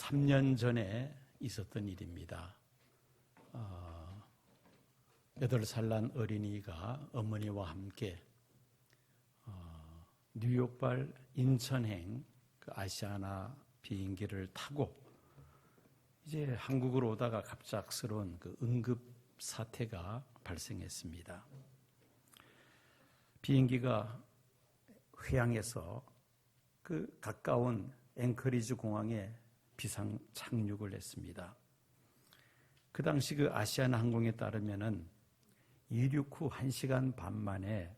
3년 전에 있었던 일입니다. 8살 난 어린이가 어머니와 함께 뉴욕발 인천행 그 아시아나 비행기를 타고 이제 한국으로 오다가 갑작스러운 그 응급 사태가 발생했습니다. 비행기가 회항해서 그 가까운 앵커리지 공항에 비상 착륙을 했습니다. 그 당시 그 아시아나 항공에 따르면은 이륙 후 1시간 반 만에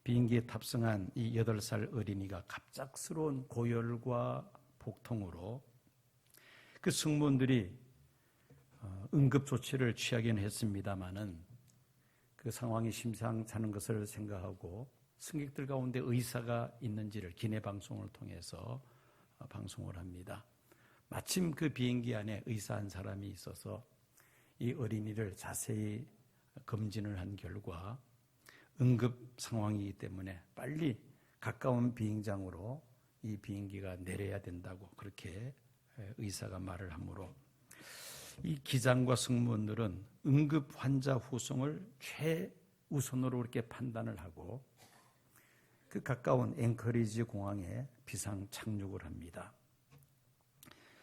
비행기에 탑승한 이 8살 어린이가 갑작스러운 고열과 복통으로 그 승무원들이 응급 조치를 취하기는 했습니다마는 그 상황이 심상찮은 것을 생각하고 승객들 가운데 의사가 있는지를 기내 방송을 통해서 방송을 합니다. 마침 그 비행기 안에 의사 한 사람이 있어서 이 어린이를 자세히 검진을 한 결과 응급 상황이기 때문에 빨리 가까운 비행장으로 이 비행기가 내려야 된다고 그렇게 의사가 말을 하므로 이 기장과 승무원들은 응급 환자 후송을 최우선으로 이렇게 판단을 하고 그 가까운 앵커리지 공항에 비상 착륙을 합니다.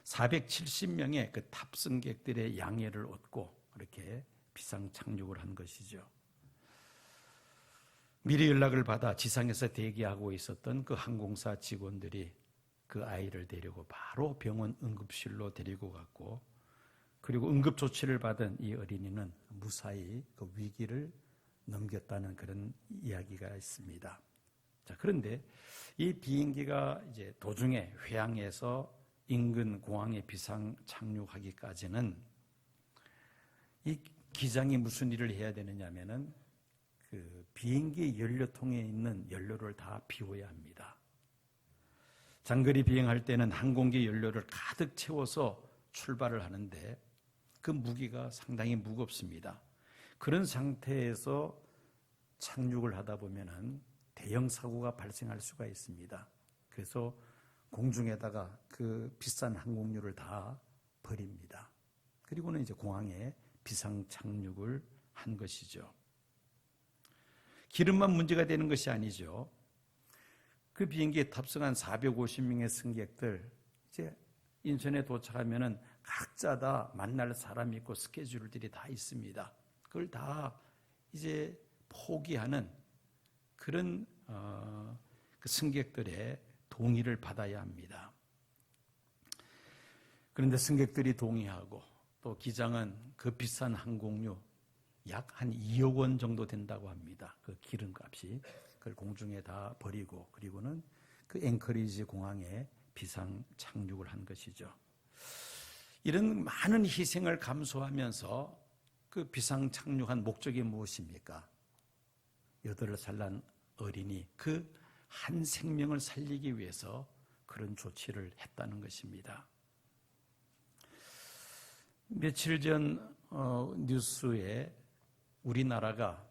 470명의 그 탑승객들의 양해를 얻고 이렇게 비상 착륙을 한 것이죠. 미리 연락을 받아 지상에서 대기하고 있었던 그 항공사 직원들이 그 아이를 데리고 바로 병원 응급실로 데리고 갔고, 그리고 응급 조치를 받은 이 어린이는 무사히 그 위기를 넘겼다는 그런 이야기가 있습니다. 자, 그런데 이 비행기가 이제 도중에 회항해서 인근 공항에 비상 착륙하기까지는 이 기장이 무슨 일을 해야 되느냐면은 그 비행기 연료통에 있는 연료를 다 비워야 합니다. 장거리 비행할 때는 항공기 연료를 가득 채워서 출발을 하는데 그 무기가 상당히 무겁습니다. 그런 상태에서 착륙을 하다 보면은 대형 사고가 발생할 수가 있습니다. 그래서 공중에다가 그 비싼 항공료를 다 버립니다. 그리고는 이제 공항에 비상 착륙을 한 것이죠. 기름만 문제가 되는 것이 아니죠. 그 비행기에 탑승한 450명의 승객들, 이제 인천에 도착하면은 각자 다 만날 사람이 있고 스케줄들이 다 있습니다. 그걸 다 이제 포기하는 그런 그 승객들의 동의를 받아야 합니다. 그런데 승객들이 동의하고 또 기장은 그 비싼 항공료 약 한 2억 원 정도 된다고 합니다. 그 기름값이. 그걸 공중에 다 버리고 그리고는 그 앵커리지 공항에 비상 착륙을 한 것이죠. 이런 많은 희생을 감수하면서 그 비상 착륙한 목적이 무엇입니까? 8살 난 어린이 그 한 생명을 살리기 위해서 그런 조치를 했다는 것입니다. 며칠 전 뉴스에 우리나라가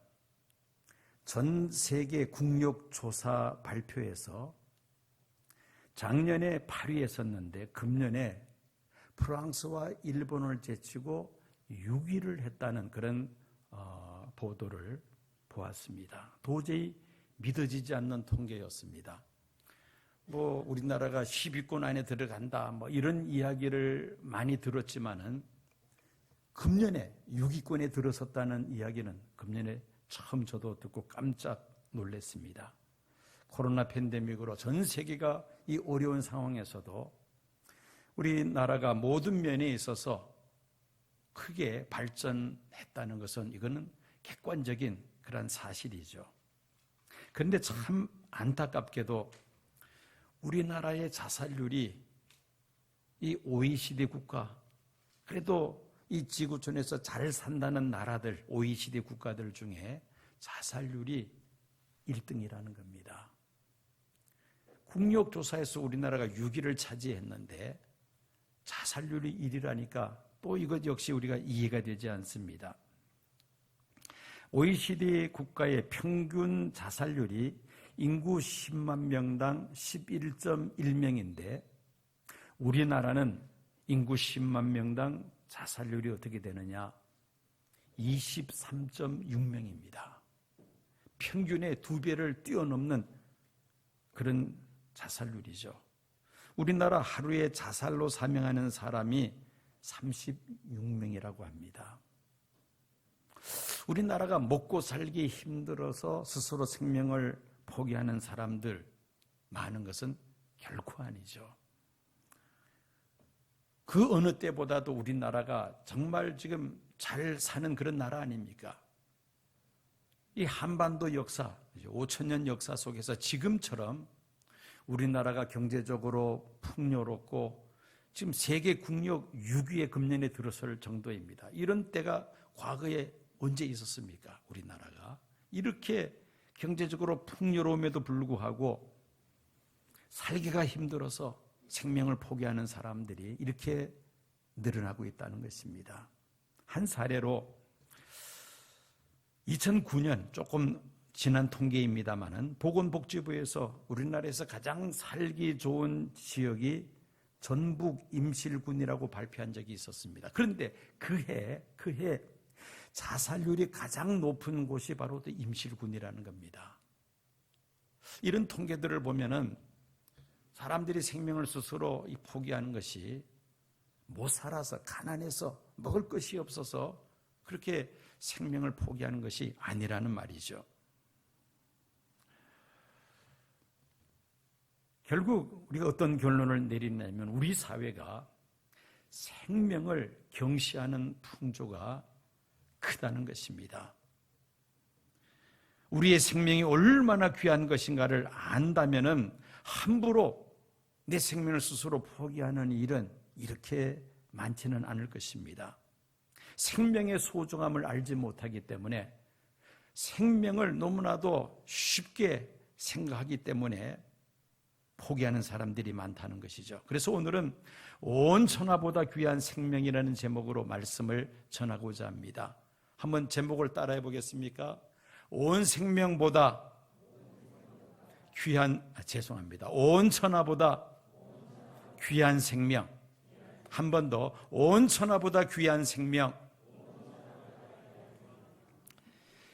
전 세계 국력조사 발표에서 작년에 8위에 섰는데 금년에 프랑스와 일본을 제치고 6위를 했다는 그런 보도를 보았습니다. 도저히 믿어지지 않는 통계였습니다. 우리나라가 10위권 안에 들어간다 이런 이야기를 많이 들었지만은 금년에 6위권에 들어섰다는 이야기는 금년에 처음 저도 듣고 깜짝 놀랐습니다. 코로나 팬데믹으로 전 세계가 이 어려운 상황에서도 우리나라가 모든 면에 있어서 크게 발전했다는 것은 이거는 객관적인 그런 사실이죠. 그런데 참 안타깝게도 우리나라의 자살률이 이 OECD 국가, 그래도 이 지구촌에서 잘 산다는 나라들, OECD 국가들 중에 자살률이 1등이라는 겁니다. 국력조사에서 우리나라가 6위를 차지했는데 자살률이 1위라니까 또 이것 역시 우리가 이해가 되지 않습니다. OECD 국가의 평균 자살률이 인구 10만 명당 11.1명인데 우리나라는 인구 10만 명당 자살률이 어떻게 되느냐? 23.6명입니다. 평균의 2배를 뛰어넘는 그런 자살률이죠. 우리나라 하루에 자살로 사망하는 사람이 36명이라고 합니다. 우리나라가 먹고 살기 힘들어서 스스로 생명을 포기하는 사람들 많은 것은 결코 아니죠. 그 어느 때보다도 우리나라가 정말 지금 잘 사는 그런 나라 아닙니까? 이 한반도 역사, 5천년 역사 속에서 지금처럼 우리나라가 경제적으로 풍요롭고 지금 세계 국력 6위의 금년에 들어설 정도입니다. 이런 때가 과거에 언제 있었습니까? 우리나라가 이렇게 경제적으로 풍요로움에도 불구하고 살기가 힘들어서 생명을 포기하는 사람들이 이렇게 늘어나고 있다는 것입니다. 한 사례로 2009년 조금 지난 통계입니다마는 보건복지부에서 우리나라에서 가장 살기 좋은 지역이 전북 임실군이라고 발표한 적이 있었습니다. 그런데 그해 자살률이 가장 높은 곳이 바로 임실군이라는 겁니다. 이런 통계들을 보면은 사람들이 생명을 스스로 포기하는 것이 못 살아서 가난해서 먹을 것이 없어서 그렇게 생명을 포기하는 것이 아니라는 말이죠. 결국 우리가 어떤 결론을 내리냐면 우리 사회가 생명을 경시하는 풍조가 크다는 것입니다. 우리의 생명이 얼마나 귀한 것인가를 안다면은 함부로 내 생명을 스스로 포기하는 일은 이렇게 많지는 않을 것입니다. 생명의 소중함을 알지 못하기 때문에 생명을 너무나도 쉽게 생각하기 때문에 포기하는 사람들이 많다는 것이죠. 그래서 오늘은 온 천하보다 귀한 생명이라는 제목으로 말씀을 전하고자 합니다. 한번 제목을 따라해 보겠습니까? 온 생명보다 귀한, 온 천하보다 귀한 생명. 한 번 더, 온 천하보다 귀한 생명.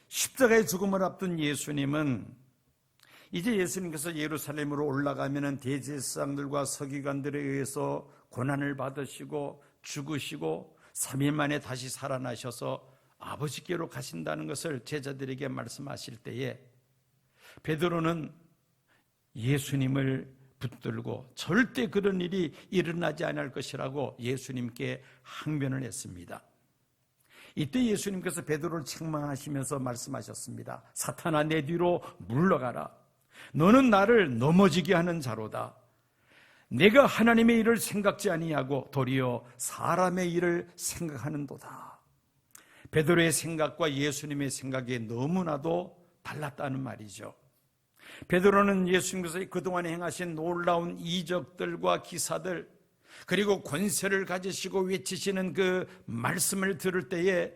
십자가의 죽음을 앞둔 예수님은 이제 예수님께서 예루살렘으로 올라가면은 대제사장들과 서기관들에 의해서 고난을 받으시고 죽으시고 3일 만에 다시 살아나셔서 아버지께로 가신다는 것을 제자들에게 말씀하실 때에 베드로는 예수님을 붙들고 절대 그런 일이 일어나지 않을 것이라고 예수님께 항변을 했습니다. 이때 예수님께서 베드로를 책망하시면서 말씀하셨습니다. 사탄아, 내 뒤로 물러가라. 너는 나를 넘어지게 하는 자로다. 내가 하나님의 일을 생각지 아니하고 도리어 사람의 일을 생각하는도다. 베드로의 생각과 예수님의 생각이 너무나도 달랐다는 말이죠. 베드로는 예수님께서 그동안 행하신 놀라운 이적들과 기사들, 그리고 권세를 가지시고 외치시는 그 말씀을 들을 때에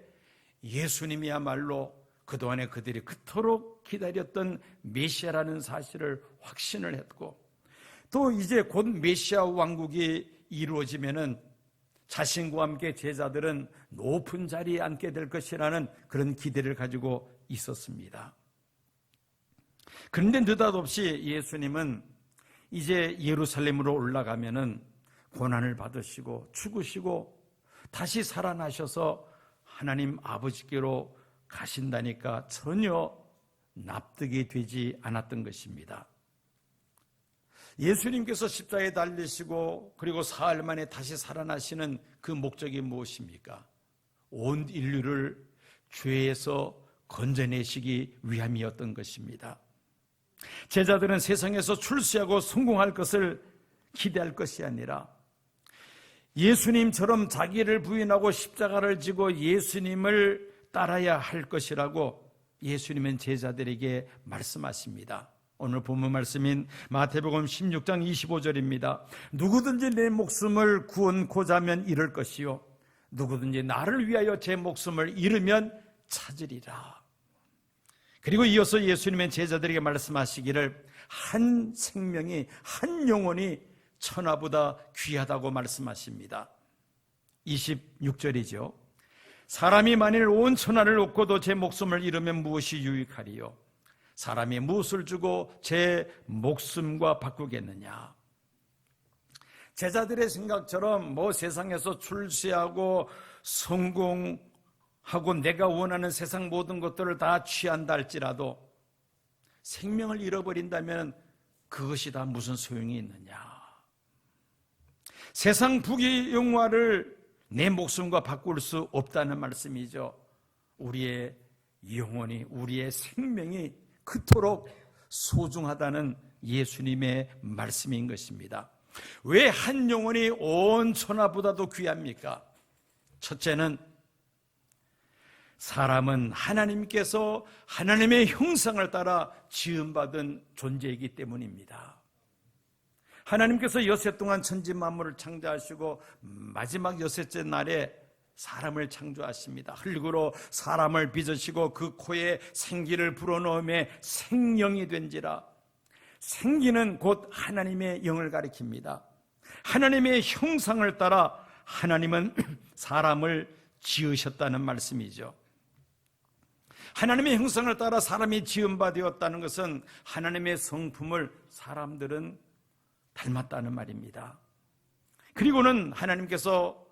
예수님이야말로 그동안에 그들이 그토록 기다렸던 메시아라는 사실을 확신을 했고, 또 이제 곧 메시아 왕국이 이루어지면은 자신과 함께 제자들은 높은 자리에 앉게 될 것이라는 그런 기대를 가지고 있었습니다. 그런데 느닷없이 예수님은 이제 예루살렘으로 올라가면은 고난을 받으시고 죽으시고 다시 살아나셔서 하나님 아버지께로 가신다니까 전혀 납득이 되지 않았던 것입니다. 예수님께서 십자가에 달리시고 그리고 사흘 만에 다시 살아나시는 그 목적이 무엇입니까? 온 인류를 죄에서 건져내시기 위함이었던 것입니다. 제자들은 세상에서 출세하고 성공할 것을 기대할 것이 아니라 예수님처럼 자기를 부인하고 십자가를 지고 예수님을 따라야 할 것이라고 예수님은 제자들에게 말씀하십니다. 오늘 본문 말씀인 마태복음 16장 25절입니다. 누구든지 내 목숨을 구원고자 하면 잃을 것이요 누구든지 나를 위하여 제 목숨을 잃으면 찾으리라. 그리고 이어서 예수님은 제자들에게 말씀하시기를 한 생명이, 한 영혼이 천하보다 귀하다고 말씀하십니다. 26절이죠. 사람이 만일 온 천하를 얻고도 제 목숨을 잃으면 무엇이 유익하리요? 사람이 무엇을 주고 제 목숨과 바꾸겠느냐? 제자들의 생각처럼 세상에서 출세하고 성공하고 내가 원하는 세상 모든 것들을 다 취한다 할지라도 생명을 잃어버린다면 그것이 다 무슨 소용이 있느냐? 세상 부귀 영화를 내 목숨과 바꿀 수 없다는 말씀이죠. 우리의 영혼이, 우리의 생명이 그토록 소중하다는 예수님의 말씀인 것입니다. 왜 한 영혼이 온 천하보다도 귀합니까? 첫째는 사람은 하나님께서 하나님의 형상을 따라 지음받은 존재이기 때문입니다. 하나님께서 여섯 동안 천지 만물을 창조하시고 마지막 여섯째 날에 사람을 창조하십니다. 흙으로 사람을 빚으시고 그 코에 생기를 불어넣음에 생령이 된지라. 생기는 곧 하나님의 영을 가리킵니다. 하나님의 형상을 따라 하나님은 사람을 지으셨다는 말씀이죠. 하나님의 형상을 따라 사람이 지음바 되었다는 것은 하나님의 성품을 사람들은 닮았다는 말입니다. 그리고는 하나님께서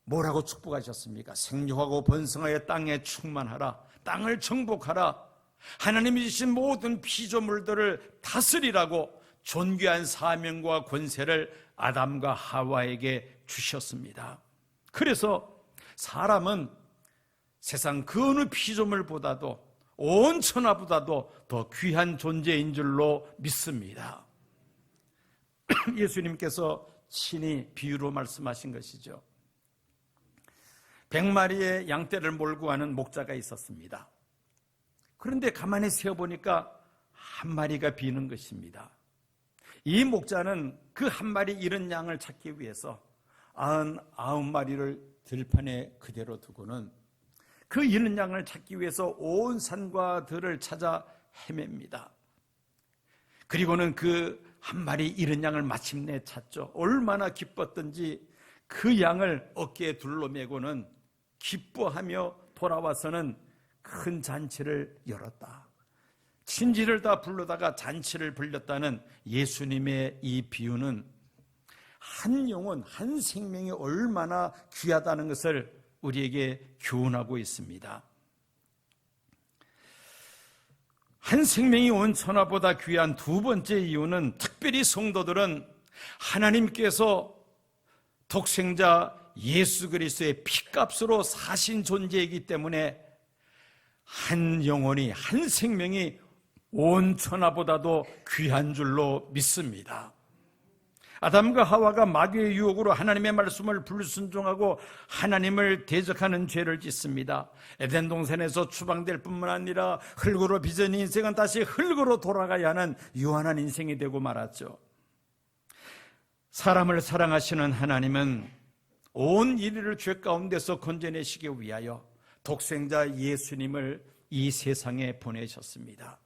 뭐라고 축복하셨습니까? 생육하고 번성하여 땅에 충만하라, 땅을 정복하라, 하나님이 주신 모든 피조물들을 다스리라고 존귀한 사명과 권세를 아담과 하와에게 주셨습니다. 그래서 사람은 세상 그 어느 피조물보다도 온 천하보다도 더 귀한 존재인 줄로 믿습니다. 예수님께서 친히 비유로 말씀하신 것이죠. 100마리의 양떼를 몰고 가는 목자가 있었습니다. 그런데 가만히 세어보니까 한 마리가 비는 것입니다. 이 목자는 그 한 마리 잃은 양을 찾기 위해서 99마리를 들판에 그대로 두고는 그 잃은 양을 찾기 위해서 온 산과 들을 찾아 헤맵니다. 그리고는 그 한 마리 잃은 양을 마침내 찾죠. 얼마나 기뻤던지 그 양을 어깨에 둘러매고는 기뻐하며 돌아와서는 큰 잔치를 열었다. 친지를 다 불러다가 잔치를 벌렸다는 예수님의 이 비유는 한 영혼, 한 생명이 얼마나 귀하다는 것을 우리에게 교훈하고 있습니다. 한 생명이 온 천하보다 귀한 두 번째 이유는 특별히 성도들은 하나님께서 독생자 예수 그리스도의 피값으로 사신 존재이기 때문에 한 영혼이, 한 생명이 온 천하보다도 귀한 줄로 믿습니다. 아담과 하와가 마귀의 유혹으로 하나님의 말씀을 불순종하고 하나님을 대적하는 죄를 짓습니다. 에덴 동산에서 추방될 뿐만 아니라 흙으로 빚은 인생은 다시 흙으로 돌아가야 하는 유한한 인생이 되고 말았죠. 사람을 사랑하시는 하나님은 온 인류를 죄 가운데서 건져내시기 위하여 독생자 예수님을 이 세상에 보내셨습니다.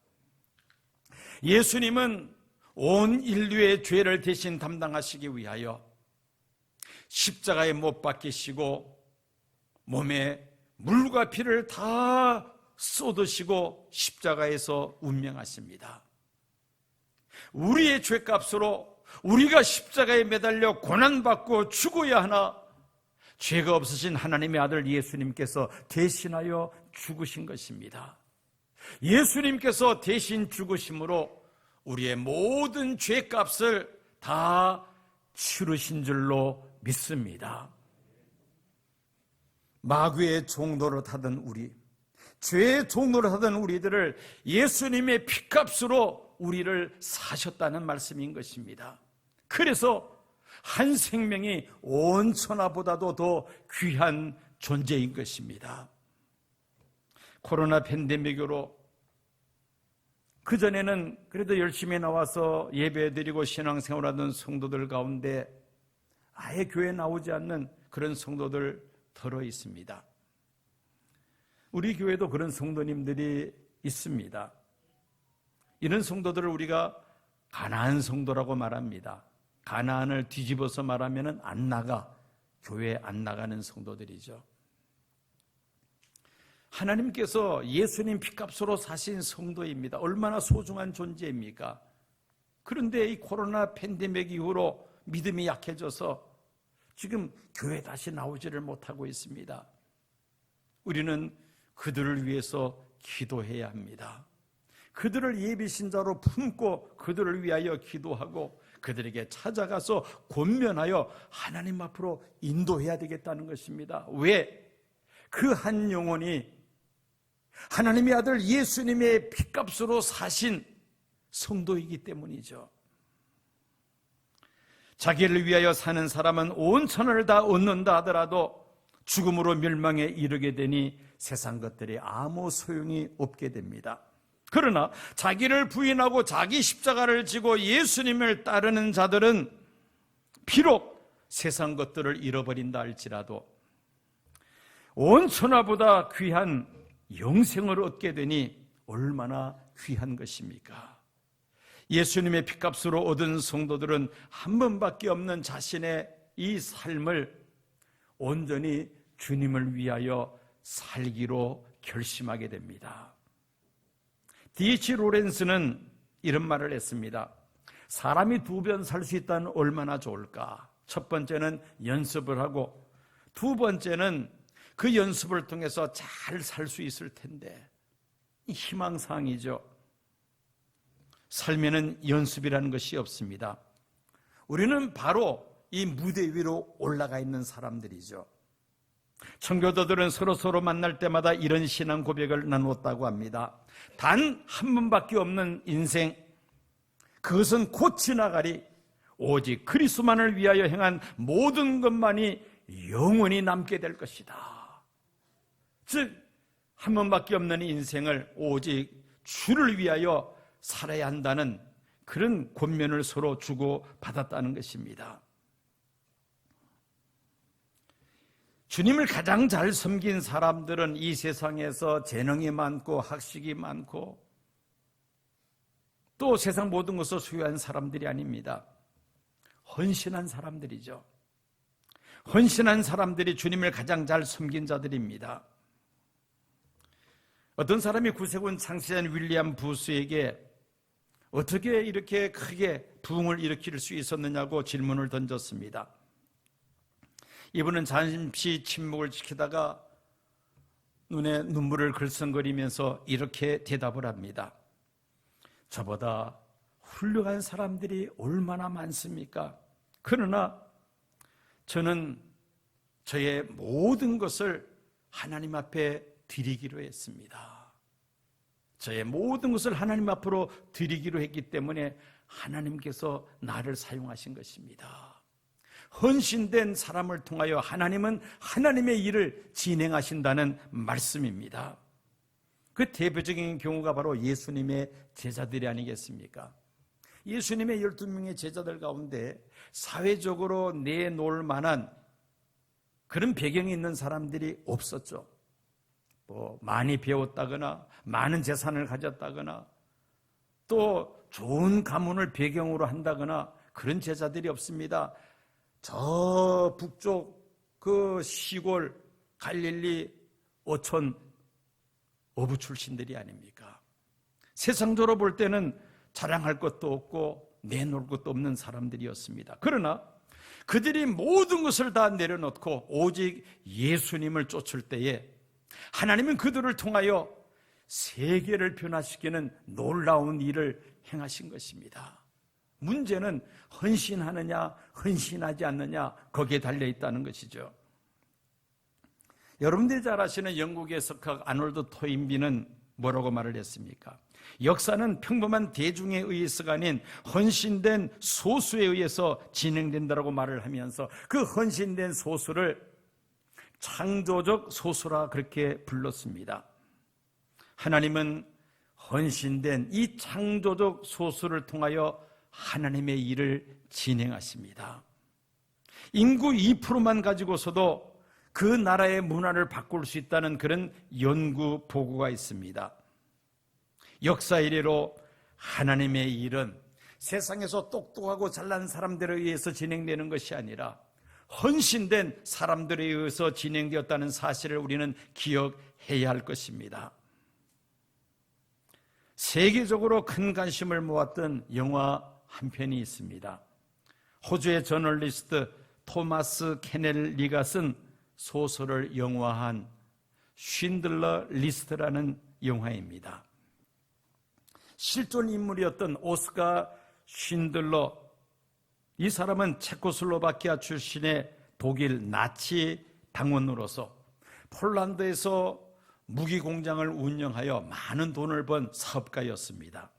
예수님은 온 인류의 죄를 대신 담당하시기 위하여 십자가에 못 박히시고 몸에 물과 피를 다 쏟으시고 십자가에서 운명하십니다. 우리의 죄값으로 우리가 십자가에 매달려 고난받고 죽어야 하나 죄가 없으신 하나님의 아들 예수님께서 대신하여 죽으신 것입니다. 예수님께서 대신 죽으심으로 우리의 모든 죄값을 다 치르신 줄로 믿습니다. 마귀의 종로를 타던 우리, 죄의 종로를 타던 우리들을 예수님의 피값으로 우리를 사셨다는 말씀인 것입니다. 그래서 한 생명이 온 천하보다도 더 귀한 존재인 것입니다. 코로나 팬데믹으로 그전에는 그래도 열심히 나와서 예배드리고 신앙생활하던 성도들 가운데 아예 교회에 나오지 않는 그런 성도들 덜어 있습니다. 우리 교회도 그런 성도님들이 있습니다. 이런 성도들을 우리가 가나안 성도라고 말합니다. 가나안을 뒤집어서 말하면 안 나가, 교회 안 나가는 성도들이죠. 하나님께서 예수님 피값으로 사신 성도입니다. 얼마나 소중한 존재입니까? 그런데 이 코로나 팬데믹 이후로 믿음이 약해져서 지금 교회 다시 나오지를 못하고 있습니다. 우리는 그들을 위해서 기도해야 합니다. 그들을 예비신자로 품고 그들을 위하여 기도하고 그들에게 찾아가서 권면하여 하나님 앞으로 인도해야 되겠다는 것입니다. 왜? 그 한 영혼이 하나님의 아들 예수님의 피값으로 사신 성도이기 때문이죠. 자기를 위하여 사는 사람은 온 천하를 다 얻는다 하더라도 죽음으로 멸망에 이르게 되니 세상 것들이 아무 소용이 없게 됩니다. 그러나 자기를 부인하고 자기 십자가를 지고 예수님을 따르는 자들은 비록 세상 것들을 잃어버린다 할지라도 온 천하보다 귀한 영생을 얻게 되니 얼마나 귀한 것입니까? 예수님의 피값으로 얻은 성도들은 한 번밖에 없는 자신의 이 삶을 온전히 주님을 위하여 살기로 결심하게 됩니다. D.H. 로렌스는 이런 말을 했습니다. 사람이 두 번 살 수 있다면 얼마나 좋을까? 첫 번째는 연습을 하고 두 번째는 그 연습을 통해서 잘 살 수 있을 텐데 희망사항이죠. 삶에는 연습이라는 것이 없습니다. 우리는 바로 이 무대 위로 올라가 있는 사람들이죠. 청교도들은 서로 만날 때마다 이런 신앙 고백을 나누었다고 합니다. 단 한 번밖에 없는 인생, 그것은 곧 지나가리. 오직 그리스도만을 위하여 행한 모든 것만이 영원히 남게 될 것이다. 즉, 한 번밖에 없는 인생을 오직 주를 위하여 살아야 한다는 그런 권면을 서로 주고 받았다는 것입니다. 주님을 가장 잘 섬긴 사람들은 이 세상에서 재능이 많고 학식이 많고 또 세상 모든 것을 소유한 사람들이 아닙니다. 헌신한 사람들이죠. 헌신한 사람들이 주님을 가장 잘 섬긴 자들입니다. 어떤 사람이 구세군 창시자인 윌리엄 부스에게 어떻게 이렇게 크게 부흥을 일으킬 수 있었느냐고 질문을 던졌습니다. 이분은 잠시 침묵을 지키다가 눈에 눈물을 글썽거리면서 이렇게 대답을 합니다. 저보다 훌륭한 사람들이 얼마나 많습니까? 그러나 저는 저의 모든 것을 하나님 앞에 드리기로 했습니다. 저의 모든 것을 하나님 앞으로 드리기로 했기 때문에 하나님께서 나를 사용하신 것입니다. 헌신된 사람을 통하여 하나님은 하나님의 일을 진행하신다는 말씀입니다. 그 대표적인 경우가 바로 예수님의 제자들이 아니겠습니까? 예수님의 12명의 제자들 가운데 사회적으로 내놓을 만한 그런 배경이 있는 사람들이 없었죠. 뭐 많이 배웠다거나 많은 재산을 가졌다거나 또 좋은 가문을 배경으로 한다거나 그런 제자들이 없습니다. 저 북쪽 그 시골 갈릴리 어촌 어부 출신들이 아닙니까? 세상적으로 볼 때는 자랑할 것도 없고 내놓을 것도 없는 사람들이었습니다. 그러나 그들이 모든 것을 다 내려놓고 오직 예수님을 쫓을 때에 하나님은 그들을 통하여 세계를 변화시키는 놀라운 일을 행하신 것입니다. 문제는 헌신하느냐 헌신하지 않느냐 거기에 달려있다는 것이죠. 여러분들이 잘 아시는 영국의 석학 아놀드 토인비는 뭐라고 말을 했습니까? 역사는 평범한 대중에 의해서가 아닌 헌신된 소수에 의해서 진행된다고 말을 하면서 그 헌신된 소수를 창조적 소수라 그렇게 불렀습니다. 하나님은 헌신된 이 창조적 소수를 통하여 하나님의 일을 진행하십니다. 인구 2%만 가지고서도 그 나라의 문화를 바꿀 수 있다는 그런 연구 보고가 있습니다. 역사 이래로 하나님의 일은 세상에서 똑똑하고 잘난 사람들에 의해서 진행되는 것이 아니라 헌신된 사람들에 의해서 진행되었다는 사실을 우리는 기억해야 할 것입니다. 세계적으로 큰 관심을 모았던 영화 한 편이 있습니다. 호주의 저널리스트 토마스 케넬리가 쓴 소설을 영화한 쉰들러 리스트라는 영화입니다. 실존 인물이었던 오스카 쉰들러, 이 사람은 체코슬로바키아 출신의 독일 나치 당원으로서 폴란드에서 무기 공장을 운영하여 많은 돈을 번 사업가였습니다.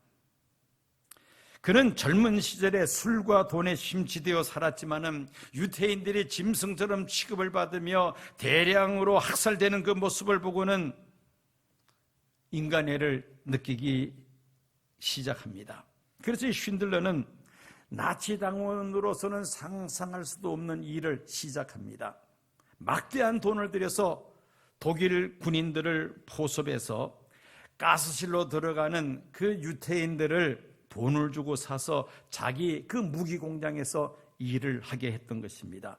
그는 젊은 시절에 술과 돈에 심취되어 살았지만은 유태인들이 짐승처럼 취급을 받으며 대량으로 학살되는 그 모습을 보고는 인간애를 느끼기 시작합니다. 그래서 이 쉰들러는 나치 당원으로서는 상상할 수도 없는 일을 시작합니다. 막대한 돈을 들여서 독일 군인들을 포섭해서 가스실로 들어가는 그 유태인들을 돈을 주고 사서 자기 그 무기 공장에서 일을 하게 했던 것입니다.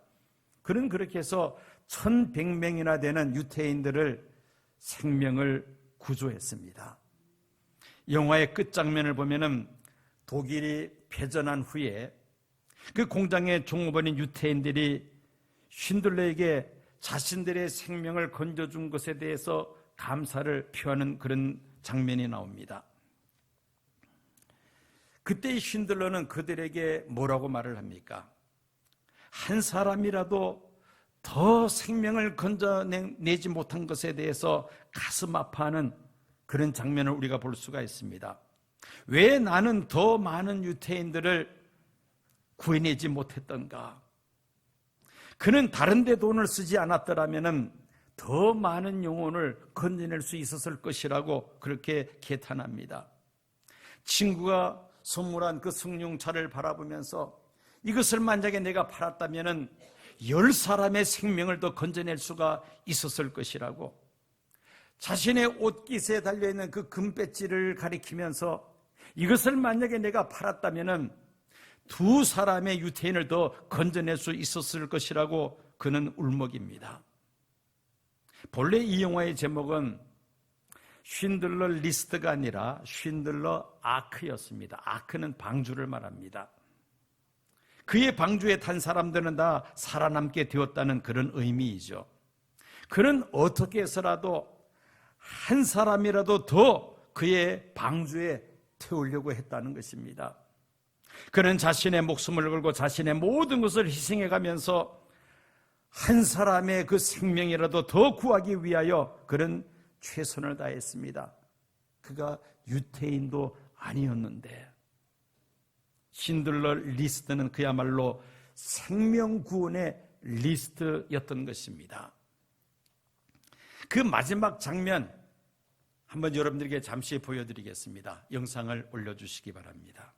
그는 그렇게 해서 1100명이나 되는 유태인들을 생명을 구조했습니다. 영화의 끝장면을 보면은 독일이 패전한 후에 그 공장의 종업원인 유태인들이 쉰들러에게 자신들의 생명을 건져준 것에 대해서 감사를 표하는 그런 장면이 나옵니다. 그때 이 쉰들러는 그들에게 뭐라고 말을 합니까? 한 사람이라도 더 생명을 건져내지 못한 것에 대해서 가슴 아파하는 그런 장면을 우리가 볼 수가 있습니다. 왜 나는 더 많은 유태인들을 구해내지 못했던가? 그는 다른 데 돈을 쓰지 않았더라면 더 많은 영혼을 건져낼 수 있었을 것이라고 그렇게 개탄합니다. 친구가 선물한 그 승용차를 바라보면서 이것을 만약에 내가 팔았다면 10사람의 생명을 더 건져낼 수가 있었을 것이라고, 자신의 옷깃에 달려있는 그 금배지를 가리키면서 이것을 만약에 내가 팔았다면 2사람의 유태인을 더 건져낼 수 있었을 것이라고 그는 울먹입니다. 본래 이 영화의 제목은 쉰들러 리스트가 아니라 쉰들러 아크였습니다. 아크는 방주를 말합니다. 그의 방주에 탄 사람들은 다 살아남게 되었다는 그런 의미이죠. 그는 어떻게 해서라도 한 사람이라도 더 그의 방주에 태우려고 했다는 것입니다. 그는 자신의 목숨을 걸고 자신의 모든 것을 희생해 가면서 한 사람의 그 생명이라도 더 구하기 위하여 그는 최선을 다했습니다. 그가 유태인도 아니었는데, 쉰들러 리스트는 그야말로 생명 구원의 리스트였던 것입니다. 그 마지막 장면 한번 여러분들에게 잠시 보여드리겠습니다. 영상을 올려주시기 바랍니다.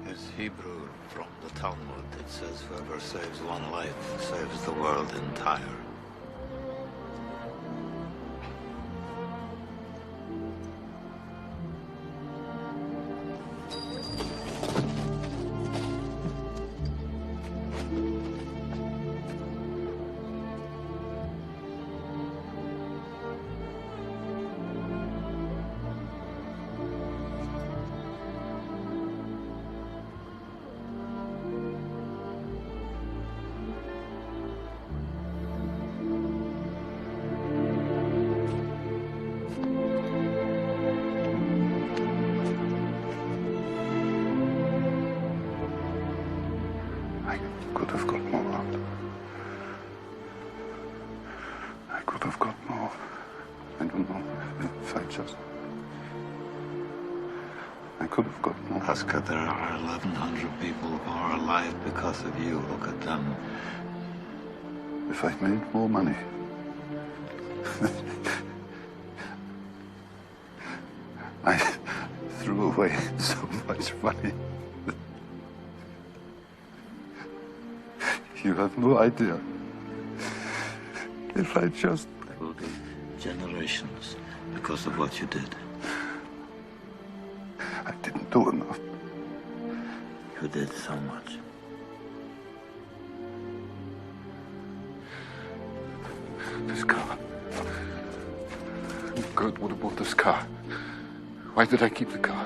It's Hebrew from the Talmud. It says, whoever saves one life saves the world entire. I could have got more. I could have got more. I don't know if I just... I could have got more. Oscar, there are 1,100 people who are alive because of you. Look at them. If I made more money... I threw away so much money. You have no idea. If I just... There will be generations Because of what you did. I didn't do enough. You did so much. This car. Kurt would have bought this car. Why did I keep the car?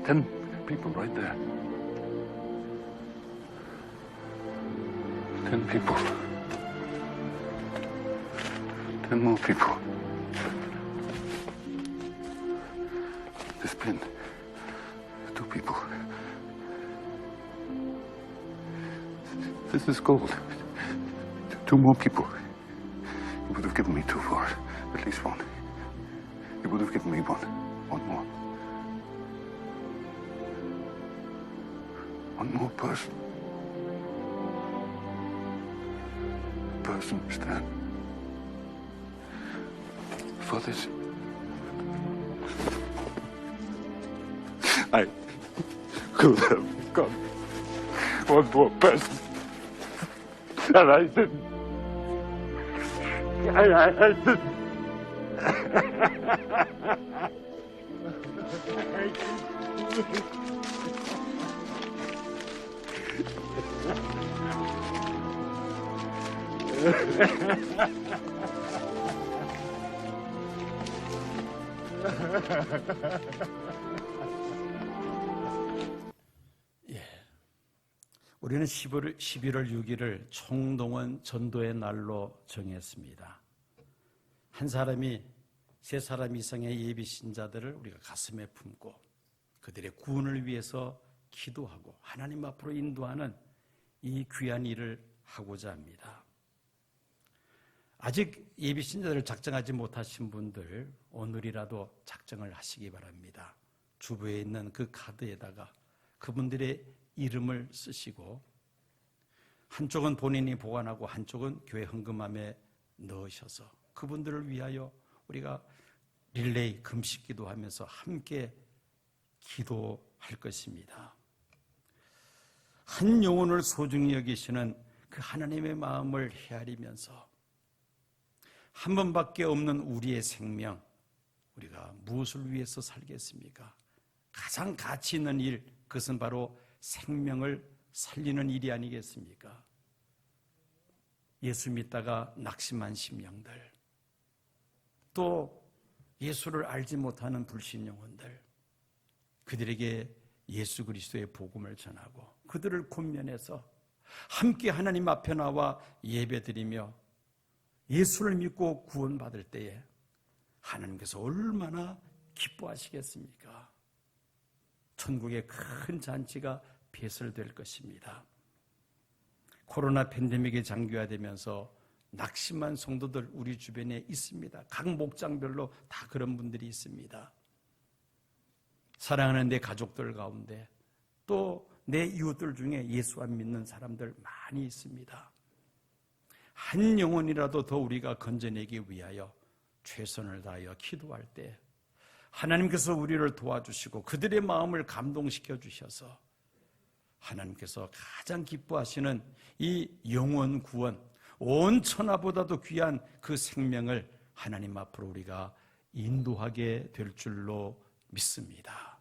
10 people right there. 10 people. 10 more people. This pin. 2 people. This is gold. 2 more people. You would have given me 2 for it. At least 1. You would have given me 1. 1 more. 1 more person. Person stand for this. I could have got 1 more person. And I didn't. I didn't. 우리는 11월 6일을 총동원 전도의 날로 정했습니다. 한 사람이 3사람 이상의 예비 신자들을 우리가 가슴에 품고 그들의 구원을 위해서 기도하고 하나님 앞으로 인도하는 이 귀한 일을 하고자 합니다. 아직 예비 신자들을 작정하지 못하신 분들 오늘이라도 작정을 하시기 바랍니다. 주부에 있는 그 카드에다가 그분들의 이름을 쓰시고 한쪽은 본인이 보관하고 한쪽은 교회 헌금함에 넣으셔서 그분들을 위하여 우리가 릴레이 금식 기도하면서 함께 기도할 것입니다. 한 영혼을 소중히 여기시는 그 하나님의 마음을 헤아리면서 한 번밖에 없는 우리의 생명, 우리가 무엇을 위해서 살겠습니까? 가장 가치 있는 일, 그것은 바로 생명을 살리는 일이 아니겠습니까? 예수 믿다가 낙심한 심령들, 또 예수를 알지 못하는 불신 영혼들, 그들에게 예수 그리스도의 복음을 전하고 그들을 권면해서 함께 하나님 앞에 나와 예배드리며 예수를 믿고 구원받을 때에 하나님께서 얼마나 기뻐하시겠습니까? 천국의 큰 잔치가 배설될 것입니다. 코로나 팬데믹이 장기화되면서 낙심한 성도들 우리 주변에 있습니다. 각 목장별로 다 그런 분들이 있습니다. 사랑하는 내 가족들 가운데 또 내 이웃들 중에 예수 안 믿는 사람들 많이 있습니다. 한 영혼이라도 더 우리가 건져내기 위하여 최선을 다하여 기도할 때 하나님께서 우리를 도와주시고 그들의 마음을 감동시켜 주셔서 하나님께서 가장 기뻐하시는 이 영혼 구원, 온 천하보다도 귀한 그 생명을 하나님 앞으로 우리가 인도하게 될 줄로 믿습니다.